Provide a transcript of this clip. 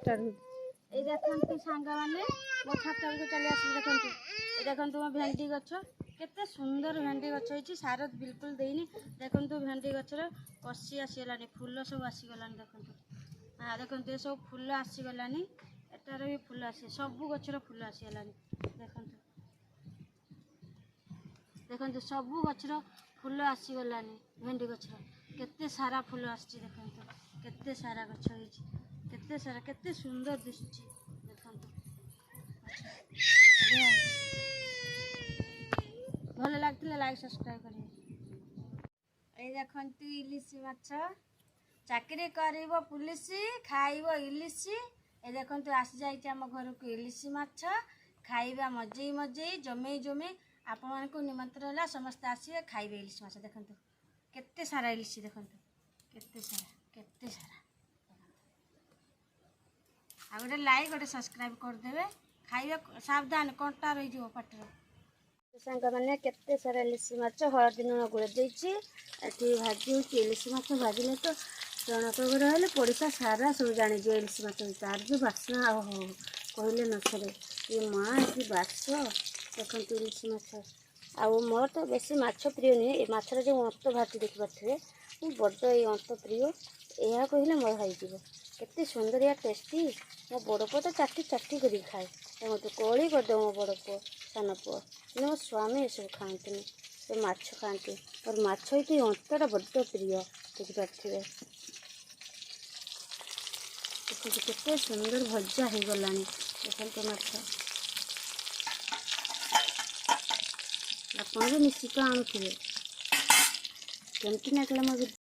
start हो ए देखंतु सांग माने मो छात को चली आसी देखंतु ए देखंतु मो भेंडी गछ केते सुंदर भेंडी गछ होइछि सार बिल्कुल देइनी देखंतु भेंडी गछर कसी आसीगलानी फूल सब आसीगलानी देखंतु हां देखंतु ए सब फूल आसीगलानी एटार भी फूल आसी सब गछर फूल आसीगलानी देखंतु देखंतु सब गछर फूल आसीगलानी भेंडी गछर केते सारा फूल आछि देखंतु केते सारा गछ होइछि केते सारा केते सुंदर दिसछि देखंतु भल लागथिले लाइक सब्सक्राइब करिए ए देखंतु इलिशी माछ चाकरी करिवो पुलिस खाइबो इलिशी ए देखंतु आसी जाइछि हम घर को इलिशी माछ खाइबा मजेई मजेई जमेई जमेई आपण मानकु निमंत्रण होला समस्त आसीए खाइबे इलिशी माछ देखंतु केते सारा इलिशी देखंतु केते सारा आ गोटे लाइक गोटे सब्सक्राइब कर देबे खाइबे सावधान कंटा रही जो पाटर सांग मैंने केते सारा इलिशी माछ हळदी लुण गुड़ देछि एठी भाजी होछि इलिशी माछ भाजिले तो जनक घर हेले पड़िशा सारा सब जानी जो इलिशी माछ तार जो बास्ना हो कहले न छरे ये माँ की बास देखंतु इलिशी माछ आ मोर तो बेसी माछ प्रिय नुहे ए माछर जो अंत भाती देखि पारे बड़ ये अंत प्रिय यह कहले मोर खाई केते सुंदर या टेस्टी मो बड़ पुओ तो चाटी चाटी कर खाए मत कली करदे मो बड़ पुओ सान पुओ कि मो स्वामी ये सब खाते से माछ खाती और माछ ये अंतटा बड़ प्रिय देखिपे केते सुंदर भजा हो गलानी देखते माछ आप भी निश्चित आणुवे केमती नागला मो